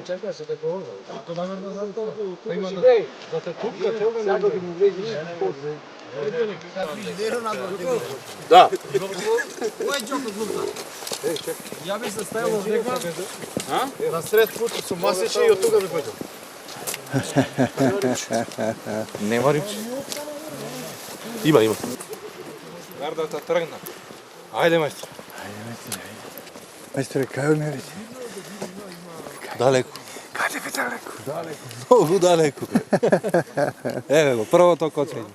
чека се да го Тоа намерно за тоа. Има да те тупка, сега да му влезеш после. Да. Кој џокот лупта? Ја би се ставил дека На сред путот со масиче и од тука би појдел. Нема рибче. Има. Гардата тргна. Ајде, мајстор. Мајсторе, кај ме веќе? Далеку. Каде бе далеку? Многу далеку. Еве го, првото коцење.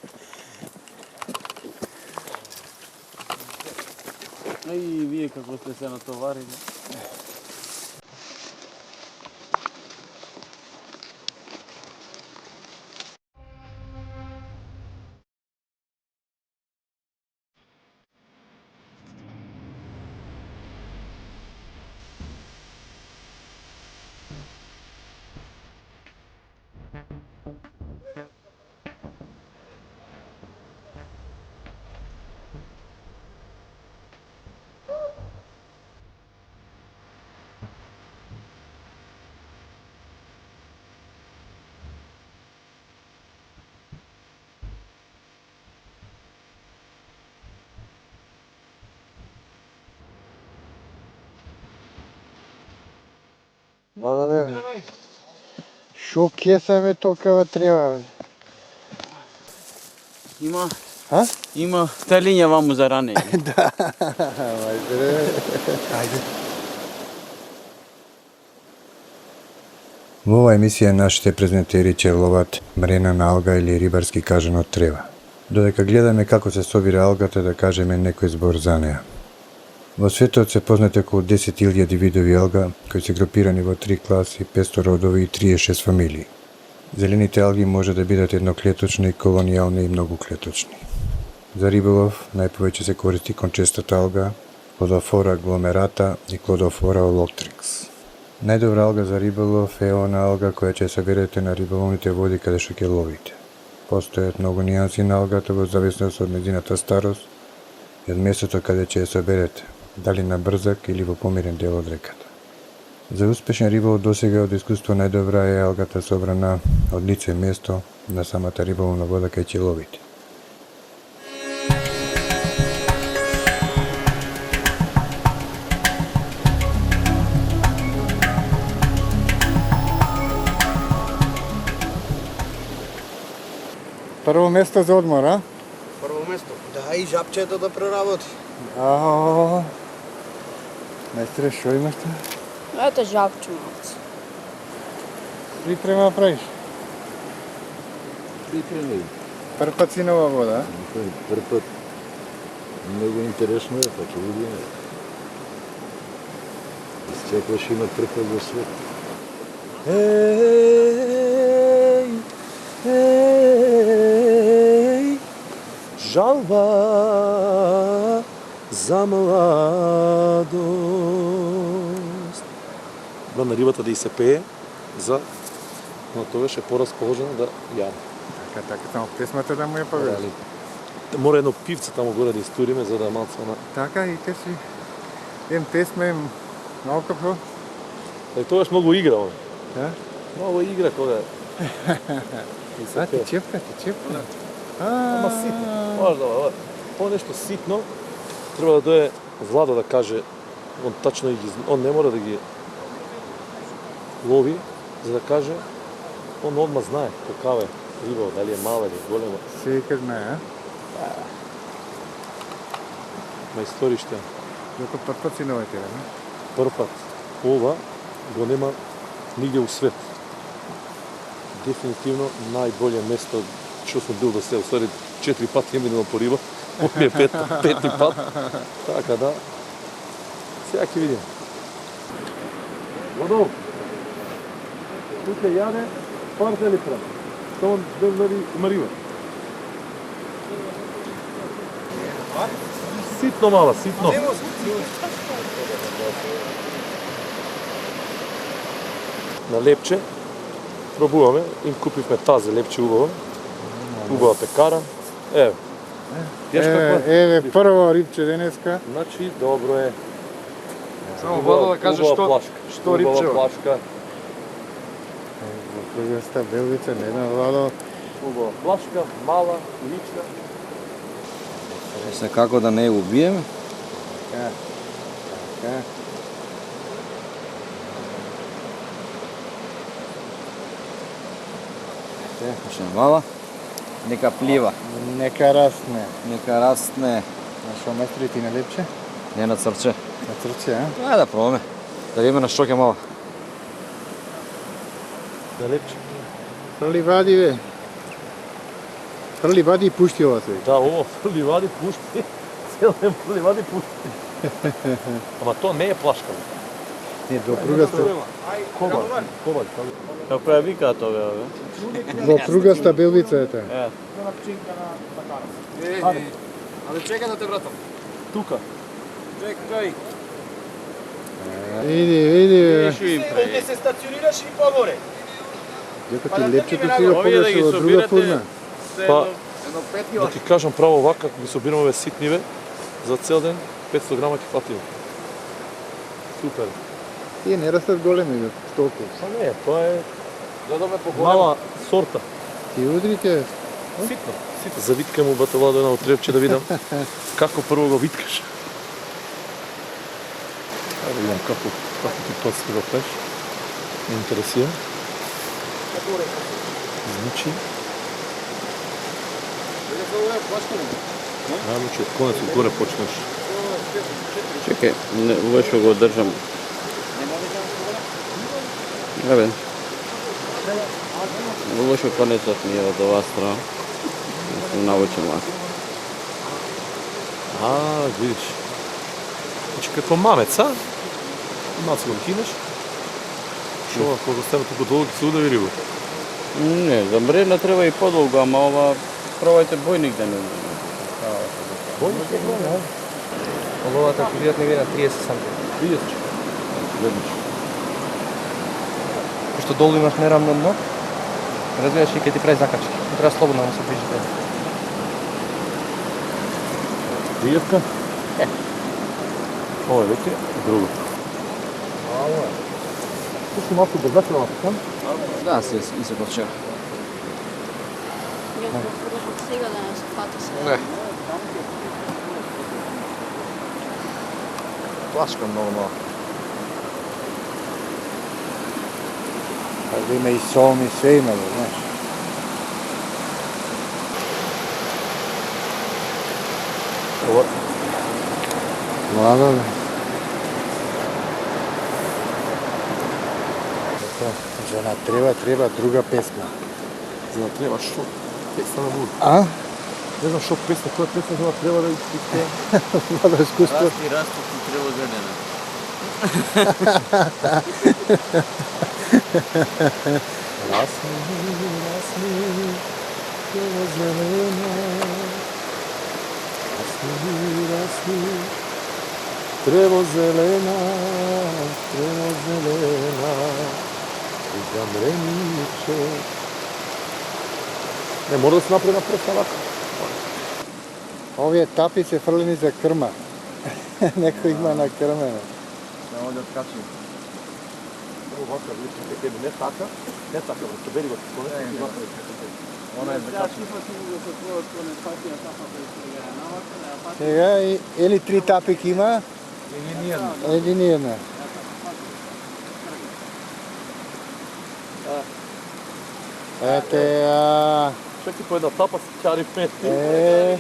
И вие како сте се натоварили. Благодарам. Шо кесаме толкова треба, бе? Има. А? Има телиња ваму за ранење. Да, мајсторе. Ајде. Во оваа емисија нашите презентери ќе ловат мрена на алга или рибарски кажано трева. Додека гледаме како се собира алгата, да кажеме некој збор за неа. Во светот се познати околу 10.000 видови алга, кои се групирани во 3 класи, 500 родови и 36 фамилии. Зелените алги може да бидат едноклеточни, колонијални и многоклеточни. За риболов најповеќе се користи кончестата алга, Клодофора гломерата и Клодофора олоктрикс. Најдобра алга за риболов е она алга која ќе соберете на риболовните води каде што ќе ловите. Постојат многу нијанси на алгата во зависност од нејзината старост и од местото каде ќе ја соберете, дали на брзак или во помирен дел од реката. За успешен риболов досега од искуство најдобра е алгата собрана од лице место на самата риболовна вода кај ќе ловите. Прво место за одмор, а? Прво место. Да, и жапчето да преработи. Мајсторе, шо имаш тоа? Ето жабче малце. Припрема правиш? Приpremi. Прв пат си на ова вода, а? Прв пат. Много интересно е, па ќе видиме. Секојаш има прв пат во свет. Жалба за младост. На рибата да и се пее за но тогаш е порасположена да јаде. Така, само песмата да му ја поведеш. Мора едно пивце таму горе да истуриме за да малце на. Така и те си ем песма, ем алкохол. Тогаш многу игра он. Да? Много игра кога. А, ти чепка. Ама ситно. Може да ова. Ова нешто ситно треба да дое Владо да каже, он тачно он не мора да ги лови, за да каже, он одма знае какава е риба, дали е мала или голема. Секој знае, а? Мајсториште. Зато прв пат си на овој терен, а? Прв пат. Ова го нема нигде у свет. Дефинитивно најболje место што сум бил до сега. Устари 4 пати им идено по риба. Ово ми е пети пат. Така да. Сега ќе видим. Владо, тука јаде парта или према? Само дали има риба? Ситно мала, ситно. На лепче пробуваме, им купивме тази лепче убава пекара. Еве. Еве, прво рибче денеска. Значи, добро е. Само Владо да каже што рибче. Плашка. Кругаста белвица, не една владо. Убава плашка, мала, лична. Се како да не ја убиеме? Така. Ше мала. Нека плива, Нека растне. нека растне. На шо местри ти на лепче? Не на црче. На црце, а? Ајде да пробаме. Да видиме на што ќе мала. Да лепче. Фрли вади, бе. Фрли вади и пушти ова тој. Да, ово фрли вади пушти. Цел ден фрли вади пушти. Ама то не е плашка. Не, до кругаста. Коваль. Како ја вика тоа, бе? Во кругаста белвица е таа. Е, Але чекај да те вратам. Тука. Чекај. Види, бе. Овде се стационираш и погоре. Дека ти лепчето си го овие да ги погреш во друга собирате, фурна. Па, Едно 5 да кила. ти кажам право овака, како ги собираме овие ситниве, за цел ден 500 грама ќе фатиме. Супер. Тие не растат големи, бе, толку. Па не, тоа е Додаме по мала сорта. Ти удрите, Ситно. Завиткам му батала до едно трепче да видам како прво го виткаш. Ајде да видам како ти тоцки го пеш. Ме интересира. Звучи. Ајмо че од конец од горе почнеш. чекај, ова што го држам. Еве. Ова што конецот ми е од оваа страна. Сум научен лако. Видиш. Значи како мамец, а? Малце го кинеш. Шо, ако го стане туку долго, се удави риба. Не, за мрена треба и подолго, ама ова пробајте бојник да не. Ловата ќе видат негде на 30 см. Видиш, гледаш. Пошто долу имаш нерамно дно, разбираш и ќе ти прави закачки. Треба слободно да се движите. Видевка? Ова е веќе друго. Слушай, малко беззакрава така? Да, се почера. Ја го продолжам сега да не се фати се. Не. Плашка многу мала. да има и сом и све има, бе, знаеш. Ова Млада, бе. За треба друга песна. за да треба што? Песна на вода. А? Не знам што песна, која песна за да треба да испитам. Млада искуство. Расти ти треба зелена. Расни, треба зелена. Расни, треба зелена, и замрениче. Не, мора да се направи на прста вака. Овие тапи се фрлени за крма. Некој има на крмене. Само да откачим. Овака, видите, дека не така, да се бери го конец. Она е закачим. Сега, или 3 тапики има, или ни една. Ете, Чеки по една тапа се чари 5.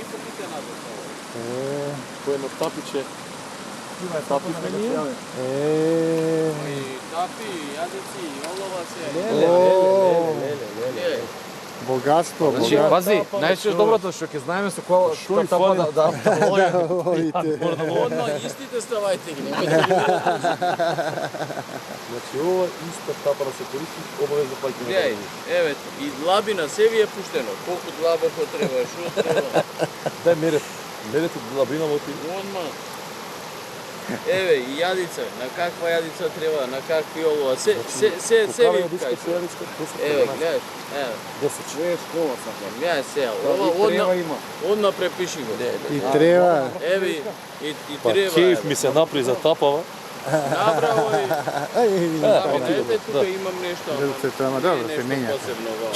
По едно тапиче. Тапи сме ние. Тапи, јадеци, олова се. Богатство, Значи, богатство. пази, најшто доброто што ќе знаеме со која Шо и тапа фали? да Овите. Одма истите ставајте ги. Значи ова иста тапа да се користи, обавезно плаќање. Гледај, еве, и длабина се ви е пуштено. Колку длаба што треба, што треба. Дај мерете длабина во ти. Одма. Еве, и јадица, на каква јадица треба, на какви олова, се ви кај. Еве, гледаш, еве. 10 школа сакам. Ја се, одна препиши го. И треба. Еве, и Па треба. кејф ми се напри за тапава. Набраво и... Ете, тука имам нешто, Редуцето, ама добро, се нешто менја. посебно, вау.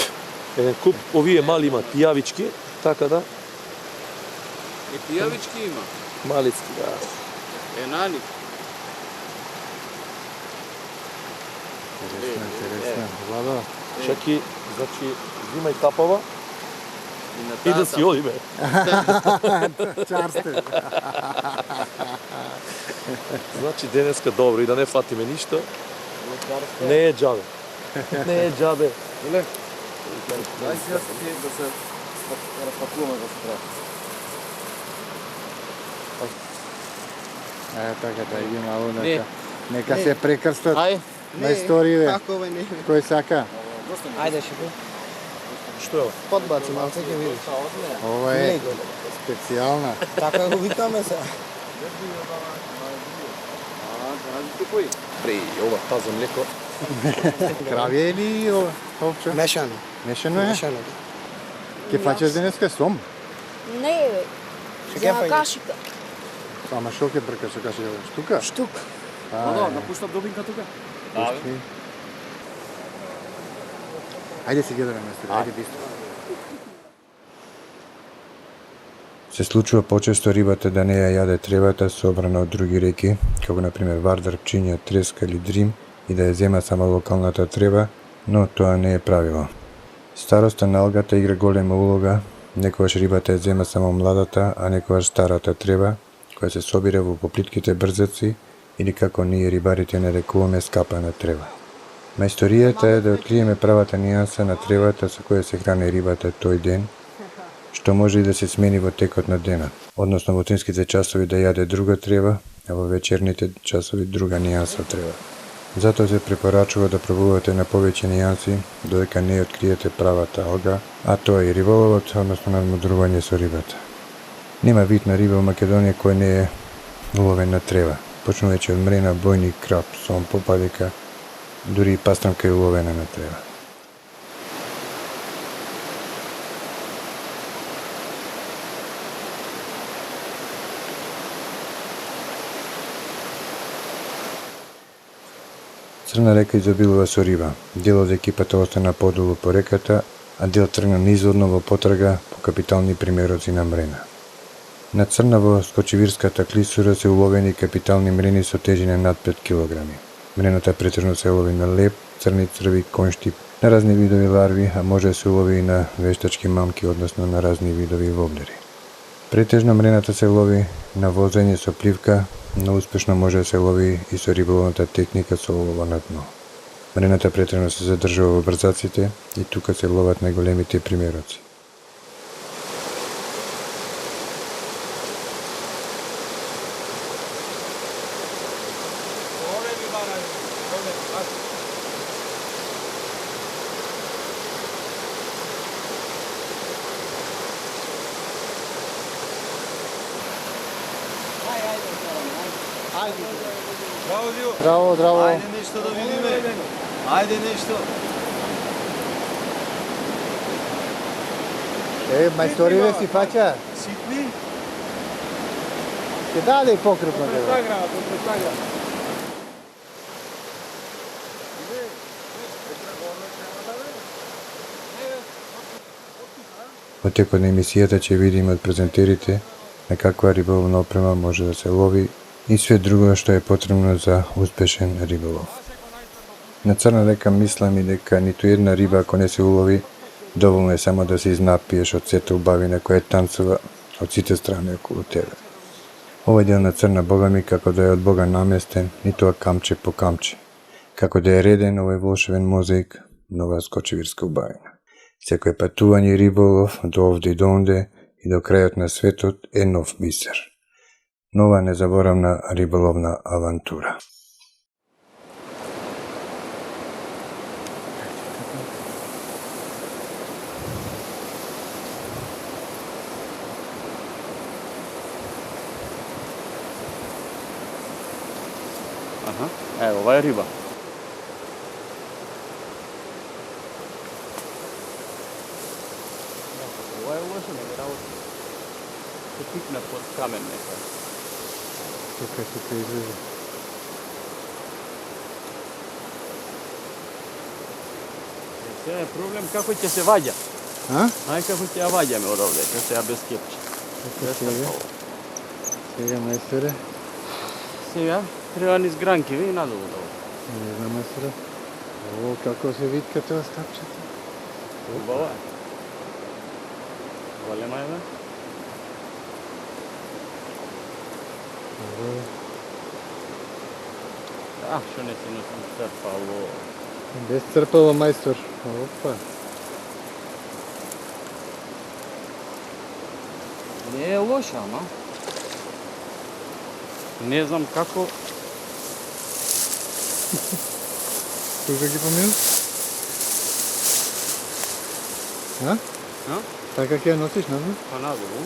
Еден куп, овие мали имат пијавички, така да, И пијавички има. малицки, да. Енани. Интересно. Владо, Чаки, значи, взимај тапава И на и да тата. си одиме. чарсте. Значи, денеска добро и да не фатиме ништо. Не е џабе. Не е џабе. Дај си јас ти да се разпакуваме да се прави. Така да има ово, Не. нека се прекрстат Ај, на историје. Како ова не? Кој сака? Ајде, шипи. Што е ова? Подбаци малце ќе видиш. Ова е специјална. Така го викаме се. При ова таза млеко. Кравје или ова? Овче? Мешано. Мешано е? Мешано. Ке фаќаш денеска сом? Не, бе. Ще За кефај. кашика. Ама шо ке бркаш, што каже штука? Штук. Напуштам добинка тука. Пушти. Ајде си гледаме место, ајде бистро. Се случува почесто рибата да не ја јаде тревата собрана од други реки, како например Вардар, Пчиња, Треска или Дрим, и да ја зема само локалната трева, но тоа не е правило. Староста на алгата игра голема улога, некогаш рибата ја зема само младата, а некогаш старата трева, која се собира во поплитките брзеци или како ние рибарите не рекуваме скапана трева. Мајсторијата е да откриеме правата нијанса на тревата со која се храни рибата тој ден, што може и да се смени во текот на денот, односно во утринските часови да јаде друга трева, а во вечерните часови друга нијанса трева. Затоа се препорачува да пробувате на повеќе нијанси, додека не откриете правата алга, а тоа е и риболовот, односно надмудрување со рибата. Нема вид на риба во Македонија кој не е уловен на трева, почнувајќи од мрена, бојник, крап, сом, попадека, дури и пастрамка е уловена на трева. Црна река изобилува со риба. Дел од екипата остана подолу по реката, а дел тргна низводно во потрага по капитални примероци на мрена. На Црна во Скочевирската клисура се уловени капитални мрени со тежина над 5 кг. Мрената претежно се лови на леп, црни црви, конштип, на разни видови ларви, а може да се улови и на вештачки мамки, односно на разни видови воблери. Претежно мрената се лови на возење со пливка, но успешно може да се лови и со риболовната техника со улова на дно. Мрената претежно се задржува во брзаците и тука се ловат најголемите примероци. Здраво, здраво. Ајде нешто да видиме. Ајде нешто. Мајсториве си фаќа. Ситни. Ќе даде и покрупно дека. Во текот на емисијата ќе видиме од презентерите на каква риболовна опрема може да се лови и све друго што е потребно за успешен риболов. На Црна река мислам и дека ниту една риба ако не се улови, доволно е само да се изнапиеш од сета убавина која танцува од сите страни околу тебе. Овој дел на Црна богами како да е од Бога наместен, и тоа камче по камче, како да е реден овој волшебен мозаик на оваа скочевирска убавина. Секој патување и риболов до овде и до онде и до крајот на светот е нов бисер. Нова незаборавна риболовна авантура. Ова е риба. Ова е лошо, не работа. Се пикна под камен нека. Тука излезе. Сега е проблем како ќе се ваѓа. А? Ај како ќе ја ваѓаме од овде, како сега без кепче. Сега мајсторе. Сега треба низ гранки, ви надолу долу. Не знам мајсторе. О, како се витка тоа стапчето. Убаво е. Голема е, бе? Што не си носим црпало? Без црпало мајстор. Опа. Не е лоша, ама. Не знам како. Тука ги помил? А? А? Така ќе ја носиш назад? Па надолу.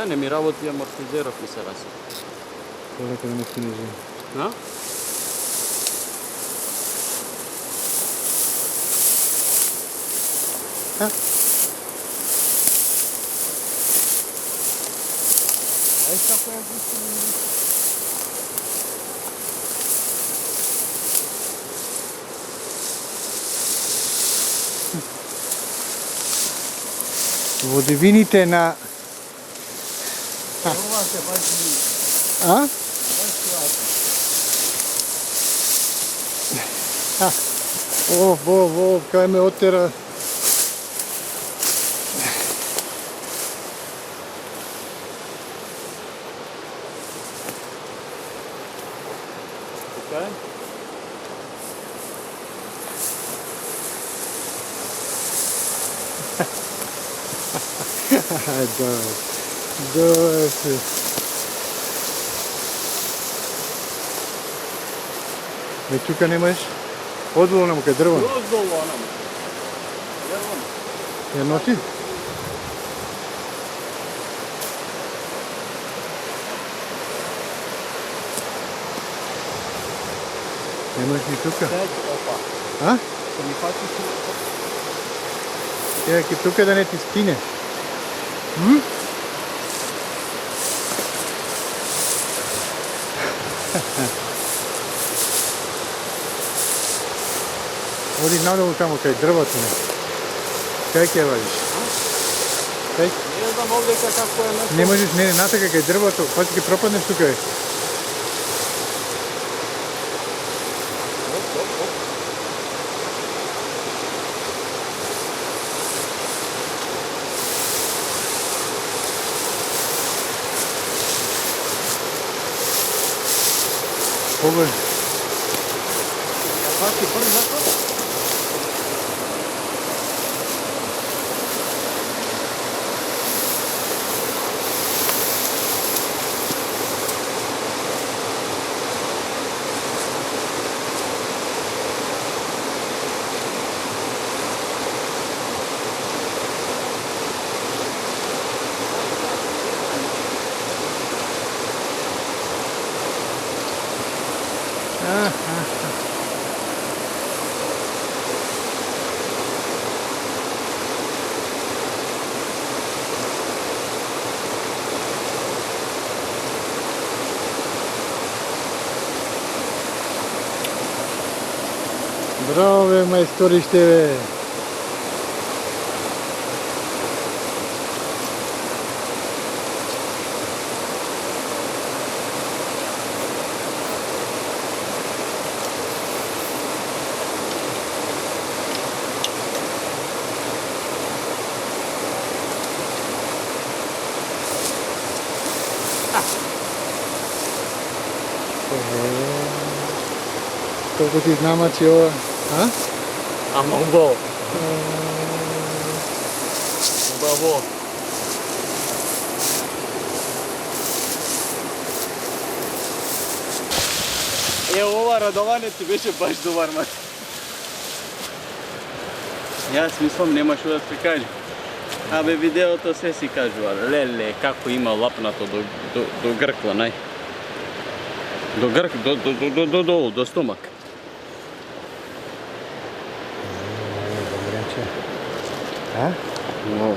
Не ми работи амортизеров и се раси. Полека да не снижи. А? А? Ај како ја пустим. Во дивините на... Ова се баш А? О, кај ме оттера. така е. Давай се. Тука немаш одвол нему кај дрво. Роздолу онам. Ја носи? Немаш ни тука? Опа. А? Се ми фатиш. Ја ке тука да не ти скине. Оди надолу таму кај дрвото не. Кај ќе ја вадиш? Кај? Не знам овде како е место. Не можеш, не, натака кај дрвото, па ќе пропаднеш тука. Погој. Фати прв зато. Браво бе, мајсториште бе. Колку ти знамачи ова? А? Ама убаво. Убаво. Ова радование ти беше баш добар, мат. Јас мислам нема што да се каже. Абе видеото се си кажува. Леле, како има лапнато до гркла, нај. До грк, до стомак. А? No.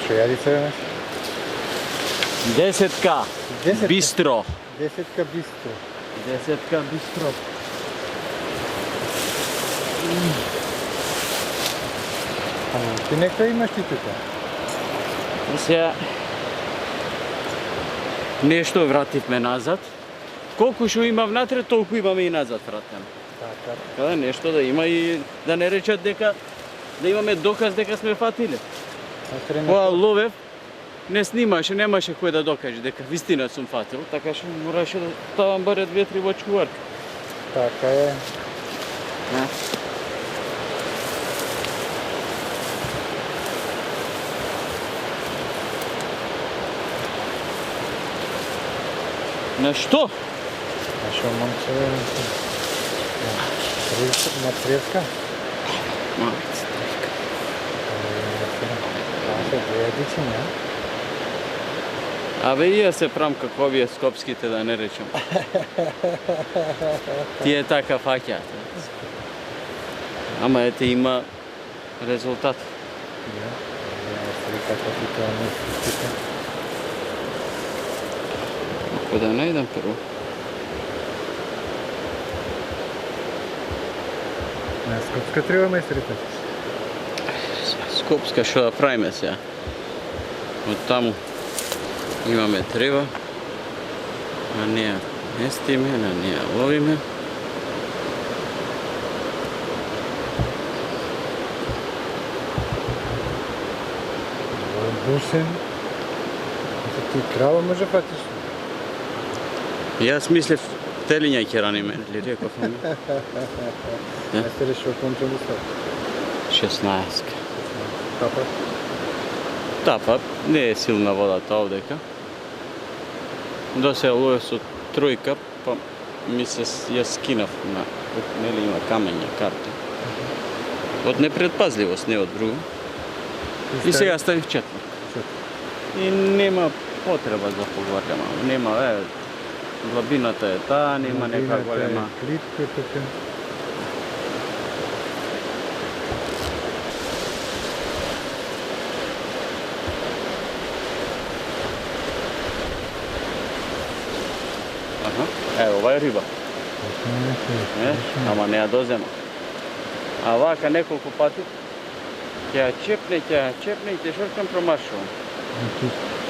Што јади се? 10K. Десетка? Бистро. Десетка бистро. Десетка бистро. Ти некој имаш ти тука? Сега нешто вративме назад. Колку што има внатре, толку имаме и назад вратено. Така. Каде нешто да има и да не речат дека да имаме доказ дека сме фатиле. Кога ловев, не снимаше, немаше кој да докаже дека вистина сум фатил, така што мораше да ставам баре 2-3 во чуварка. Така е. Не? На што? А што момче? На треска? Малица. Се гледачи, не? Абе и ја се прам како овие скопските, да не речем. Тие така фаќаат. Ама ете има резултат. Ако да најдам прво. На Скопска треба мајсторите. Скопска што да правиме сега? Од таму имаме трева, на неја местиме, на неја ловиме. Бусен. Ти крава може фатиш? Јас мислев телиња ќе раниме, ли реков ми? Мајсторе што контролисат? 16. Папа? Тапа, не е силна водата овдека. До се ловев со тројка, па ми се ја скинав на, нели има камења, карти. Од непредпазливост, не од друго. И сега ставив 4. И нема потреба за поголема. Нема, длабината е таа, нема нека голема. Клитка тука. Ова е риба. Ама не ја дозема. А вака неколку пати ќе ја чепне и ќе шоркам промашувам.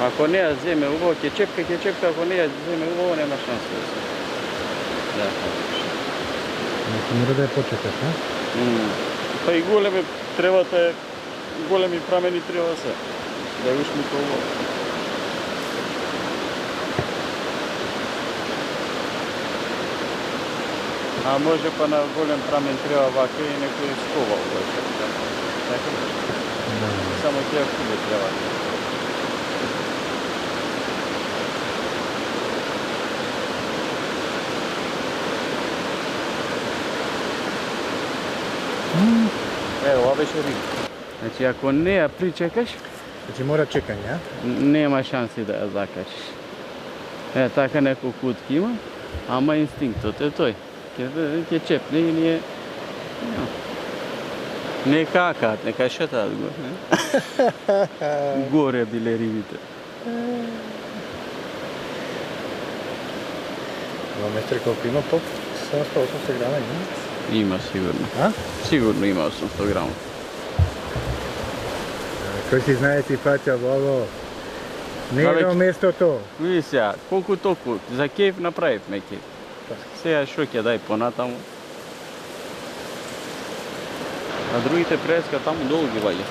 Ако не ја земе убаво, ќе чепка, ако не ја земе убаво, нема шанса да се. Да. Мора да ја почекаш, а? Па и големи тревата е, големи прамени треба се. Да ја ушми тоа убаво. А може па на голем прамен треба вака и некој скова обаче. Така? Само тие куби треба. Ево, ова беше риба. Значи, ако не ја причекаш, Значи мора чекање, а? нема шанси да ја закачиш. Така неколку утки има, ама инстинктот е тој. Ќе чепне и ние... Не какаат, нека шетаат горе. Горе биле рибите. Ова метри колку има топ? 780 грама има? Има сигурно. А? Сигурно има 800 грама. Кој си знае си фаќа Вало? Не Абе, е на местото. Види сега, колку толку, за кеф направивме кеф. Сега шо ќе дај понатаму. А другите преска таму долу ги ваѓа.